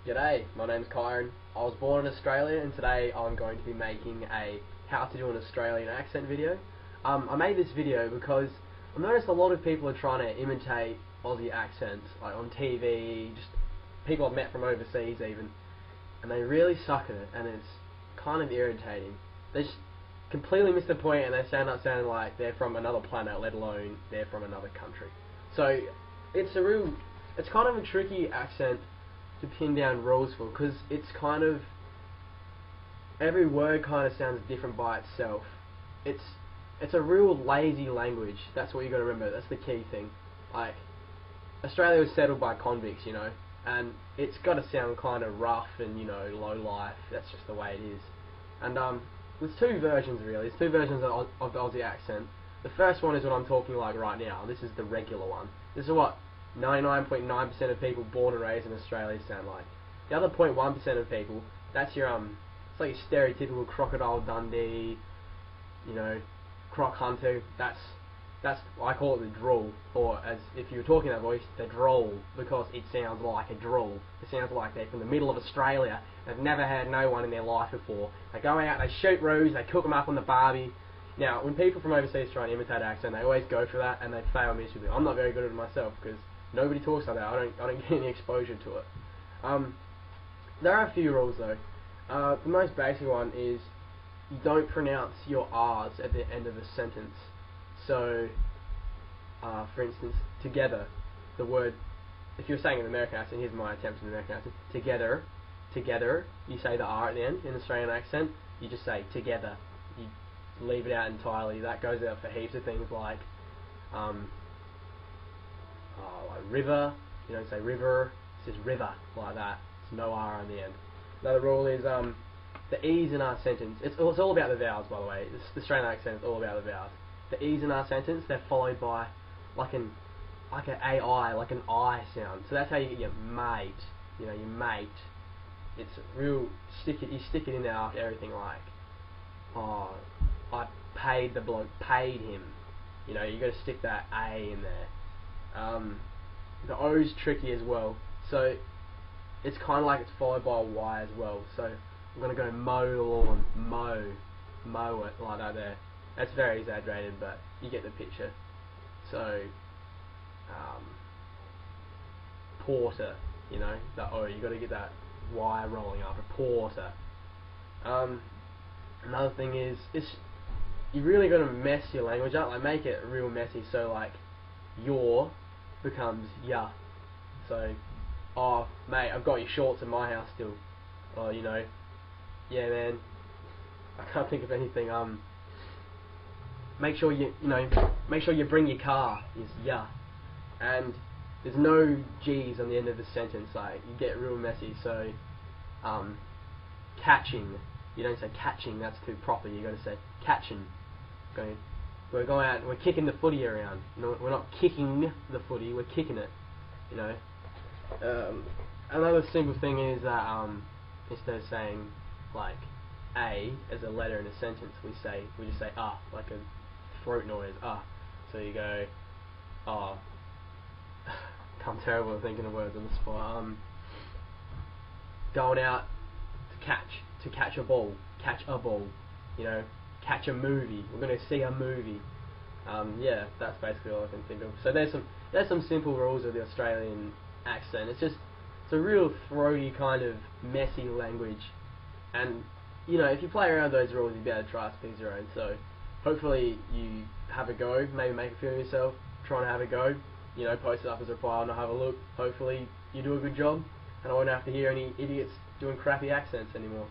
G'day, my name's Kyron. I was born in Australia and today I'm going to be making a how to do an Australian accent video. I made this video because I've noticed a lot of people are trying to imitate Aussie accents, like on TV, just people I've met from overseas even, and they really suck at it, and it's kind of irritating. They just completely miss the point and they stand up sounding like they're from another planet, let alone they're from another country. So it's kind of a tricky accent to pin down rules for, because it's kind of, every word kind of sounds different by itself. It's a real lazy language. That's what you got to remember. That's the key thing. Like, Australia was settled by convicts, you know, and it's got to sound kind of rough and, you know, low life. That's just the way it is. And there's two versions really. There's two versions of the Aussie accent. The first one is what I'm talking like right now. This is the regular one. This is what 99.9% of people born and raised in Australia sound like. The other 0.1% of people, that's your it's like your stereotypical Crocodile Dundee, you know, Croc Hunter. That's I call it the drawl, or as if you were talking that voice, the drawl, because it sounds like a drawl. It sounds like they're from the middle of Australia. They've never had no one in their life before. They go out, they shoot roos, they cook them up on the barbie. Now, when people from overseas try and imitate accent, they always go for that and they fail miserably. I'm not very good at it myself because nobody talks like that. I don't get any exposure to it. There are a few rules though. The most basic one is you don't pronounce your R's at the end of a sentence. So, for instance, together, the word, if you're saying an American accent, here's my attempt at an American accent, together, you say the R at the end. In an Australian accent, you just say together. You leave it out entirely. That goes out for heaps of things like river. You don't say river, it's just river, like that. It's no R on the end. Another rule is the E's in our sentence. It's all about the vowels, by the way. The Australian accent is all about the vowels. The E's in our sentence, they're followed by like an AI, like an I sound. So that's how you get your mate. You know, your mate. It's real. You stick it in there after everything, like, oh, I paid the bloke, paid him. You know, you got to stick that A in there. The O's tricky as well. So it's kind of like it's followed by a Y as well. So I'm gonna go mow the lawn, mow it, like that there. That's very exaggerated, but you get the picture. So porter, you know, the O, you got to get that Y rolling after porter. Another thing is, you really got to mess your language up, like make it real messy. So like, your becomes ya. So, oh mate, I've got your shorts in my house still. Oh, you know, yeah man, I can't think of anything. Make sure you bring your car is ya. And there's no G's on the end of the sentence, like you get real messy. So catching, you don't say catching, that's too proper. You got to say catching. We're going out and we're kicking the footy around. You know, we're not kicking the footy, we're kicking it. You know. Another simple thing is that instead of saying like A as a letter in a sentence, we just say like a throat noise, So you go, I'm terrible at thinking of words on the spot. Going out to catch a ball, you know, catch a movie. We're going to see a movie. Yeah, that's basically all I can think of. So there's some simple rules of the Australian accent. It's a real throaty kind of messy language, and you know, if you play around those rules, you'll be able to try to speak your own. So hopefully you have a go, maybe make a few of yourself, try and have a go, you know, post it up as a reply and I'll have a look. Hopefully you do a good job and I won't have to hear any idiots doing crappy accents anymore.